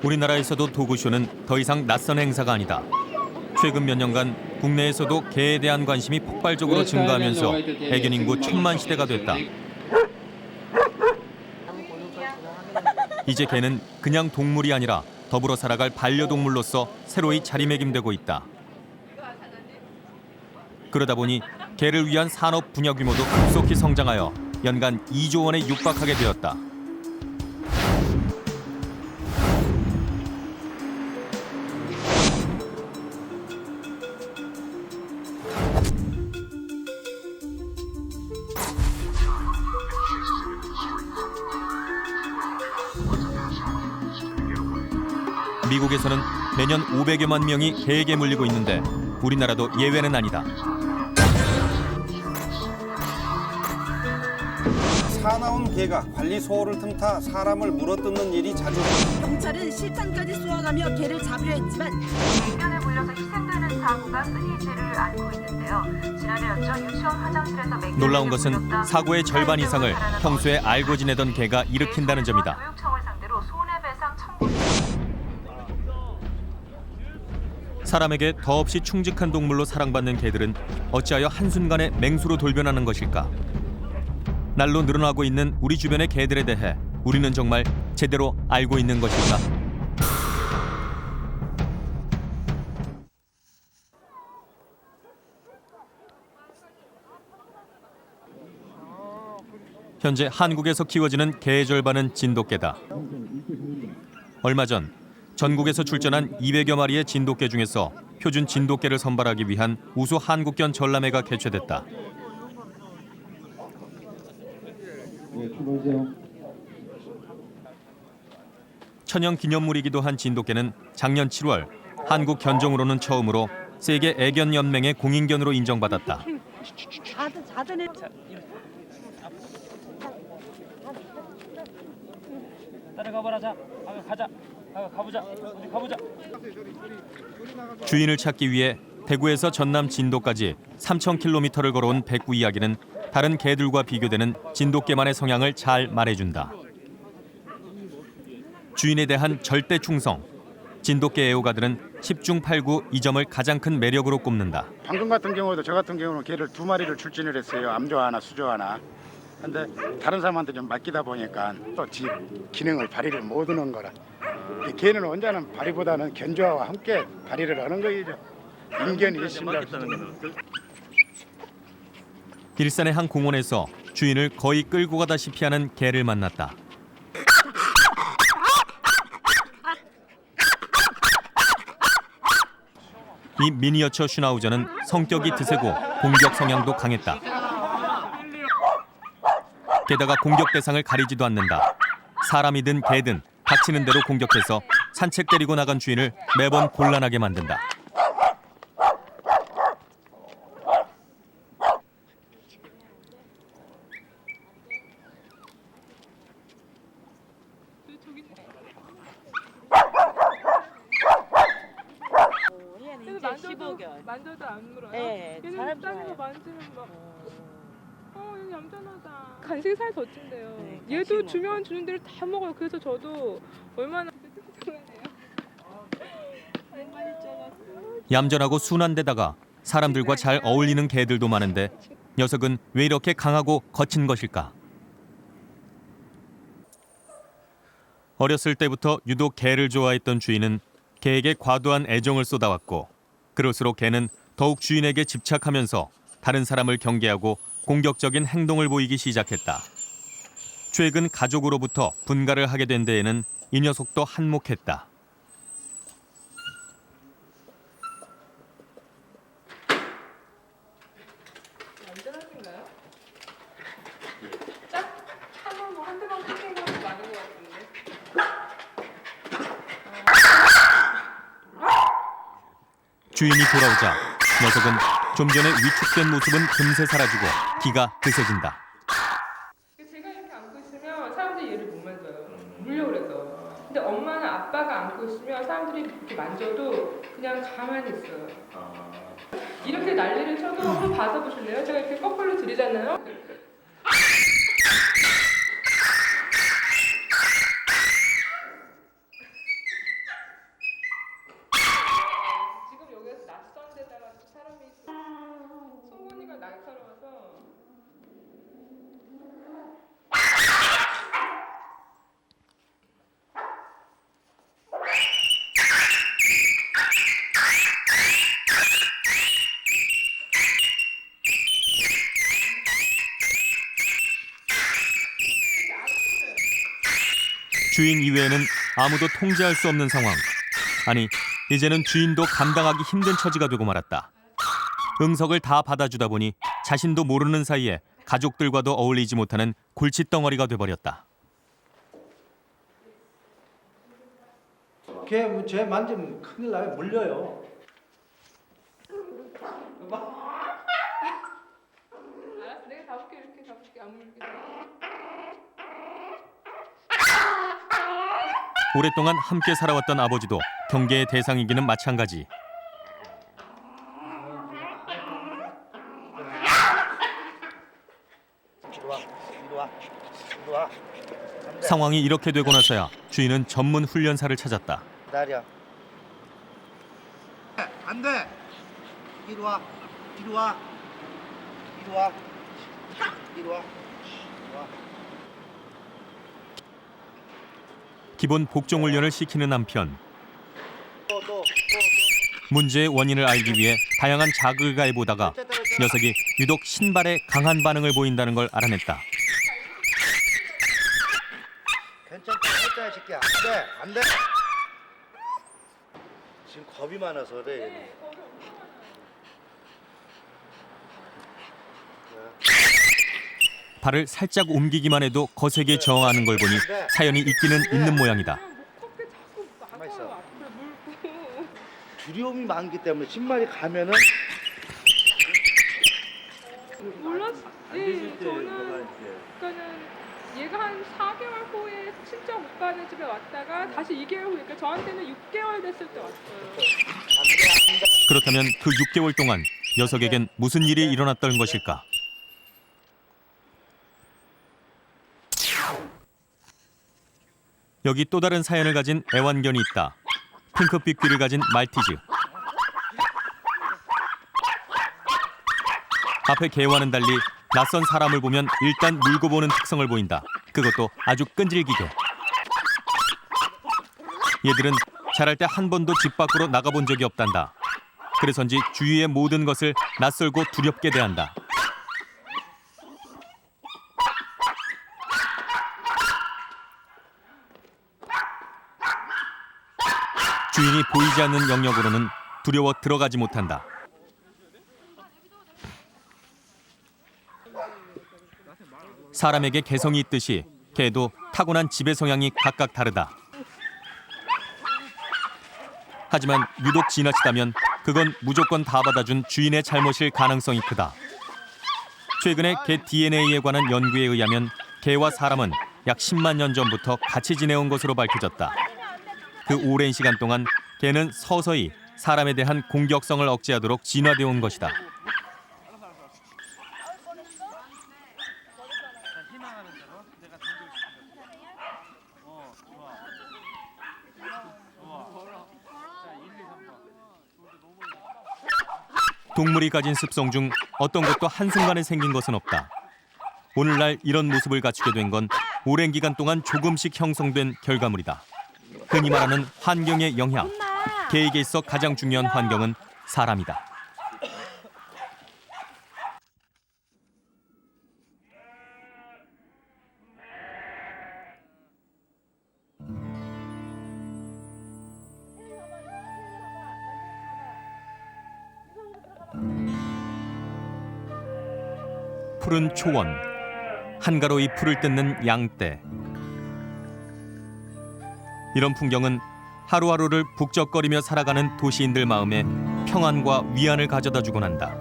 우리나라에서도 도구쇼는 더 이상 낯선 행사가 아니다. 최근 몇 년간 국내에서도 개에 대한 관심이 폭발적으로 증가하면서 백연 인구 1000만 시대가 됐다. 이제 개는 그냥 동물이 아니라 더불어 살아갈 반려동물로서 새로이 자리매김되고 있다. 그러다 보니 개를 위한 산업 분야 규모도 급속히 성장하여 연간 2조 원에 육박하게 되었다. 미국에서는 매년 500여만 명이 개에게 물리고 있는데 우리나라도 예외는 아니다. 사나운 개가 관리 소홀을 틈타 사람을 물어뜯는 일이 자주. 경찰은 실탄까지 쏘아가며 개를 잡으려 했지만 맹견에 물려서 희생되는 사고가 끊이지를 않고 있는데요. 지난해였죠. 유치원 화장실에서 맹견을 놀라운 것은 사고의 절반 이상을 평소에 알고 지내던 개가 일으킨다는 점이다. 교육청을 상대로 손해배상 청구. 사람에게 더없이 충직한 동물로 사랑받는 개들은 어찌하여 한순간에 맹수로 돌변하는 것일까? 날로 늘어나고 있는 우리 주변의 개들에 대해 우리는 정말 제대로 알고 있는 것일까? 현재 한국에서 키워지는 개의 절반은 진돗개다. 얼마 전 전국에서 출전한 200여 마리의 진돗개 중에서 표준 진돗개를 선발하기 위한 우수 한국견 전람회가 개최됐다. 천연 기념물이기도 한 진돗개는 작년 7월 한국 견종으로는 처음으로 세계 애견 연맹의 공인견으로 인정받았다. 따라가보라. 자, 가자. 가보자. 우리 가보자. 주인을 찾기 위해 대구에서 전남 진도까지 3,000km를 걸어온 백구 이야기는 다른 개들과 비교되는 진돗개만의 성향을 잘 말해준다. 주인에 대한 절대 충성. 진돗개 애호가들은 10중 8구 이 점을 가장 큰 매력으로 꼽는다. 방금 같은 경우도 저 같은 경우는 개를 2마리를 출진을 했어요. 암조 하나, 수조 하나. 근데 다른 사람한테 좀 맡기다 보니까 또 집 기능을 발휘를 못 하는 거라. 이 개는 언제나 발휘보다는 견조와 함께 발휘를 하는 거이죠. 인견이 있습니다. 일산의 한 공원에서 주인을 거의 끌고 가다시피 하는 개를 만났다. 이 미니어처 슈나우저는 성격이 드세고 공격 성향도 강했다. 게다가 공격 대상을 가리지도 않는다. 사람이든 개든 닥치는 대로 공격해서 산책 데리고 나간 주인을 매번 곤란하게 만든다. 얘는 이제 15개월. 만져도 안 물어요? 네, 얘는 사람 땅에서 좋아해요. 만지면 막 얘 얌전하다. 간식이 살 더 찐대요. 네, 얘도 간식 주면 주는 대로 다 먹어요. 그래서 저도 얼마나 좋아해요. 얌전하고 순한 데다가 사람들과 잘 어울리는 개들도 많은데 녀석은 왜 이렇게 강하고 거친 것일까? 어렸을 때부터 유독 개를 좋아했던 주인은 개에게 과도한 애정을 쏟아왔고 그럴수록 개는 더욱 주인에게 집착하면서 다른 사람을 경계하고 공격적인 행동을 보이기 시작했다. 최근 가족으로부터 분가를 하게 된 데에는 이 녀석도 한몫했다. 안전하신가요? 딱 한 대만 꽂힌 거 많은 것 같은데. 주인이 돌아오자 녀석은 좀 전에 위축된 모습은 금세 사라지고 기가 드세진다. 제가 이렇게 안고 있으면 사람들이 얘를 못 만져요. 물려 그래서. 근데 엄마는 아빠가 안고 있으면 사람들이 이렇게 만져도 그냥 가만히 있어요. 이렇게 난리를 쳐도 한번 봐서보실래요? 제가 이렇게 거꾸로 들이잖아요. 주인 이외에는 아무도 통제할 수 없는 상황. 아니, 이제는 주인도 감당하기 힘든 처지가 되고 말았다. 응석을 다 받아주다 보니 자신도 모르는 사이에 가족들과도 어울리지 못하는 골칫덩어리가 돼버렸다. 걔쟤 만지면 큰일 나요. 물려요. 알았어, 내가 잡을게. 이렇게 잡을게. 안 물게. 오랫동안 함께 살아왔던 아버지도 경계의 대상이기는 마찬가지. 이리 와. 상황이 이렇게 되고 나서야 주인은 전문 훈련사를 찾았다. 기다려. 안 돼. 이리 와. 이리 와. 이리 와. 이리 와. 기본 복종 훈련을 시키는 한편 문제의 원인을 알기 위해 다양한 자극을 가해보다가 녀석이 유독 신발에 강한 반응을 보인다는 걸 알아냈다. 괜찮다. 했잖아, 새끼야. 안 돼. 안 돼. 지금 겁이 많아서 그래. 얘는. 발을 살짝 옮기기만 해도 거세게 저항하는 걸 보니 사연이 있기는 있는 모양이다. 컵에 자꾸 가만 있어. 막아요. 앞으로 물고. 두려움이 많기 때문에 신발이 가면은 몰랐지. 저는 그러니까는 얘가 한 4개월 후에 친정 오빠네 집에 왔다가 다시 2개월 후에 그러니까 저한테는 6개월 됐을 때 왔어요. 그렇다면 그 6개월 동안 녀석에겐 무슨 일이 일어났던 것일까? 여기 또 다른 사연을 가진 애완견이 있다. 핑크빛 귀를 가진 말티즈. 앞에 개와는 달리 낯선 사람을 보면 일단 물고 보는 특성을 보인다. 그것도 아주 끈질기게. 얘들은 자랄 때 한 번도 집 밖으로 나가본 적이 없단다. 그래서인지 주위의 모든 것을 낯설고 두렵게 대한다. 주인이 보이지 않는 영역으로는 두려워 들어가지 못한다. 사람에게 개성이 있듯이 개도 타고난 지배 성향이 각각 다르다. 하지만 유독 지나치다면 그건 무조건 다 받아준 주인의 잘못일 가능성이 크다. 최근에 개 DNA에 관한 연구에 의하면 개와 사람은 약 10만 년 전부터 같이 지내온 것으로 밝혀졌다. 그 오랜 시간 동안 개는 서서히 사람에 대한 공격성을 억제하도록 진화되어 온 것이다. 동물이 가진 습성 중 어떤 것도 한순간에 생긴 것은 없다. 오늘날 이런 모습을 갖추게 된 건 오랜 기간 동안 조금씩 형성된 결과물이다. 흔히 말하는 환경의 영향. 개에게 있어 가장 중요한 환경은 사람이다. 푸른 초원, 한가로이 풀을 뜯는 양떼. 이런 풍경은 하루하루를 북적거리며 살아가는 도시인들 마음에 평안과 위안을 가져다 주곤 한다.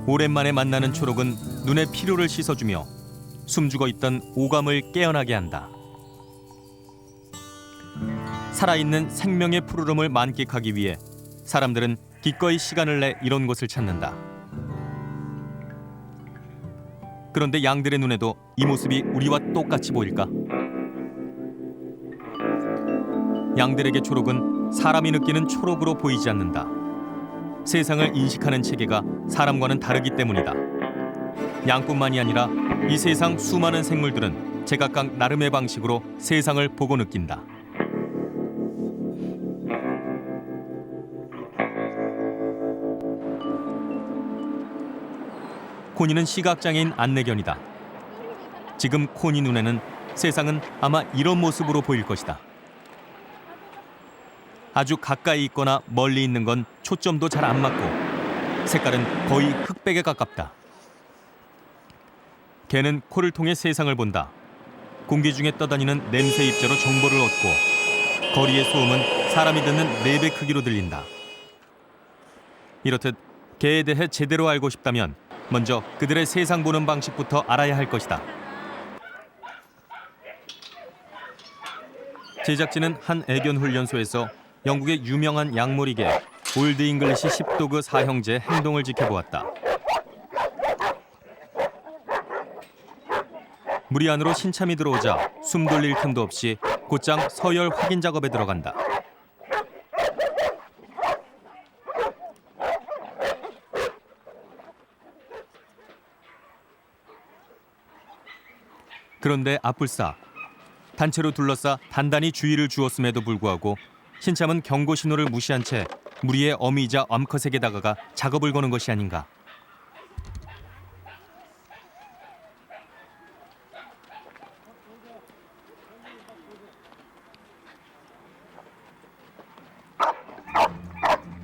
오랜만에 만나는 초록은 눈의 피로를 씻어주며 숨죽어 있던 오감을 깨어나게 한다. 살아있는 생명의 푸르름을 만끽하기 위해 사람들은 기꺼이 시간을 내 이런 곳을 찾는다. 그런데 양들의 눈에도 이 모습이 우리와 똑같이 보일까? 양들에게 초록은 사람이 느끼는 초록으로 보이지 않는다. 세상을 인식하는 체계가 사람과는 다르기 때문이다. 양뿐만이 아니라 이 세상 수많은 생물들은 제각각 나름의 방식으로 세상을 보고 느낀다. 코니는 시각장애인 안내견이다. 지금 코니 눈에는 세상은 아마 이런 모습으로 보일 것이다. 아주 가까이 있거나 멀리 있는 건 초점도 잘 안 맞고 색깔은 거의 흑백에 가깝다. 개는 코를 통해 세상을 본다. 공기 중에 떠다니는 냄새 입자로 정보를 얻고 거리의 소음은 사람이 듣는 4배 크기로 들린다. 이렇듯 개에 대해 제대로 알고 싶다면 먼저 그들의 세상 보는 방식부터 알아야 할 것이다. 제작진은 한 애견 훈련소에서 영국의 유명한 양모리개 올드 잉글리시 10도그 사형제의 행동을 지켜보았다. 무리 안으로 신참이 들어오자 숨 돌릴 틈도 없이 곧장 서열 확인 작업에 들어간다. 그런데 앞불싸 단체로 둘러싸 단단히 주의를 주었음에도 불구하고 신참은 경고 신호를 무시한 채 무리의 어미이자 암컷에게 다가가 작업을 거는 것이 아닌가.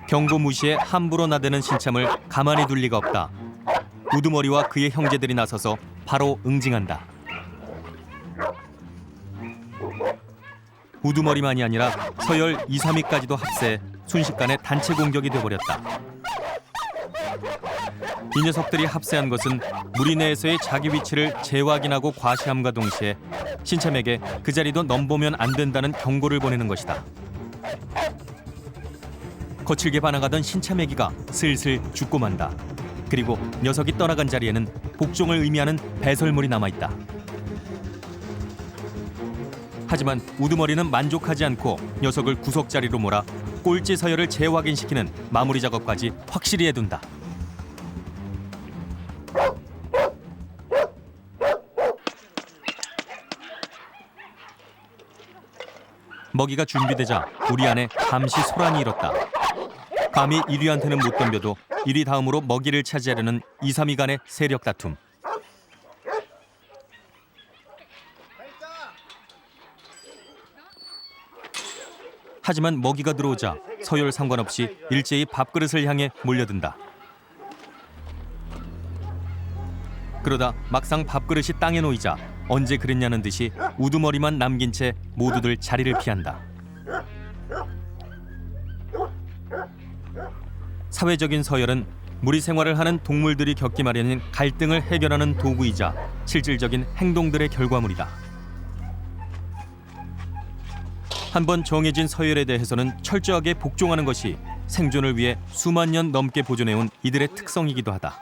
경고 무시에 함부로 나대는 신참을 가만히 둘 리가 없다. 우두머리와 그의 형제들이 나서서 바로 응징한다. 우두머리만이 아니라 서열 2, 3위까지도 합세해 순식간에 단체 공격이 돼버렸다. 이 녀석들이 합세한 것은 무리 내에서의 자기 위치를 재확인하고 과시함과 동시에 신참에게 그 자리도 넘보면 안 된다는 경고를 보내는 것이다. 거칠게 반항하던 신참 애기가 슬슬 죽고 만다. 그리고 녀석이 떠나간 자리에는 복종을 의미하는 배설물이 남아있다. 하지만 우두머리는 만족하지 않고 녀석을 구석자리로 몰아 꼴찌 서열을 재확인시키는 마무리 작업까지 확실히 해둔다. 먹이가 준비되자 우리 안에 잠시 소란이 일었다. 감히 1위한테는 못 덤벼도 1위 다음으로 먹이를 차지하려는 2, 3위 간의 세력 다툼. 하지만 먹이가 들어오자 서열 상관없이 일제히 밥그릇을 향해 몰려든다. 그러다 막상 밥그릇이 땅에 놓이자 언제 그랬냐는 듯이 우두머리만 남긴 채 모두들 자리를 피한다. 사회적인 서열은 무리 생활을 하는 동물들이 겪기 마련인 갈등을 해결하는 도구이자 실질적인 행동들의 결과물이다. 한번 정해진 서열에 대해서는 철저하게 복종하는 것이 생존을 위해 수만 년 넘게 보존해온 이들의 특성이기도 하다.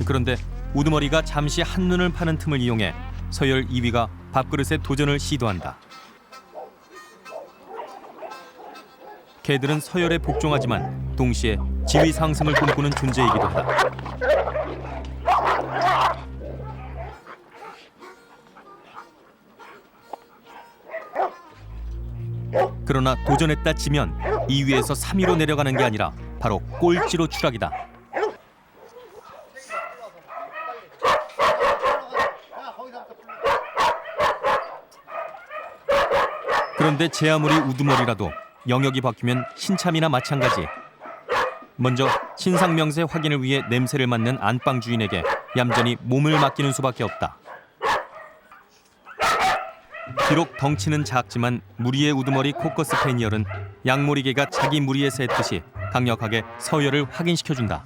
그런데 우두머리가 잠시 한눈을 파는 틈을 이용해 서열 2위가 밥그릇에 도전을 시도한다. 개들은 서열에 복종하지만 동시에 지위 상승을 꿈꾸는 존재이기도 하다. 그러나 도전했다 치면 2위에서 3위로 내려가는 게 아니라 바로 꼴찌로 추락이다. 그런데 제 아무리 우두머리라도 영역이 바뀌면 신참이나 마찬가지. 먼저 신상명세 확인을 위해 냄새를 맡는 안방 주인에게 얌전히 몸을 맡기는 수밖에 없다. 비록 덩치는 작지만 무리의 우두머리 코커스 패니얼은 양모리개가 자기 무리에서 했듯이 강력하게 서열을 확인시켜준다.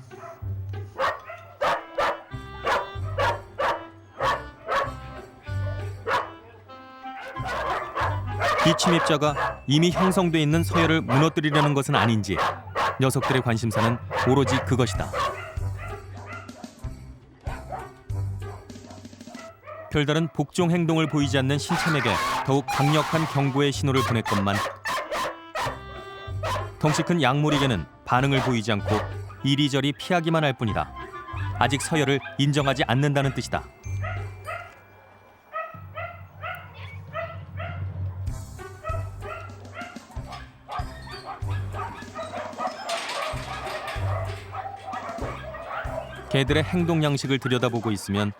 이 침입자가 이미 형성돼 있는 서열을 무너뜨리려는 것은 아닌지 녀석들의 관심사는 오로지 그것이다. 별다른 복종 행동을 보이지 않는 신참에게 더욱 강력한 경고의 신호를 보냈건만 덩치 큰 양모리개는 반응을 보이지 않고 이리저리 피하기만 할 뿐이다. 아직 서열을 인정하지 않는다는 뜻이다. 개들의 행동 양식을 들여다보고 있으면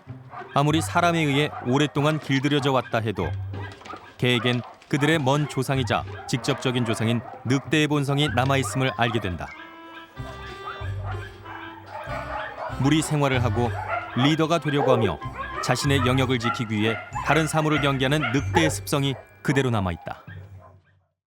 아무리 사람에 의해 오랫동안 길들여져 왔다 해도 개에겐 그들의 먼 조상이자 직접적인 조상인 늑대의 본성이 남아있음을 알게 된다. 무리 생활을 하고 리더가 되려고 하며 자신의 영역을 지키기 위해 다른 사물을 경계하는 늑대의 습성이 그대로 남아있다.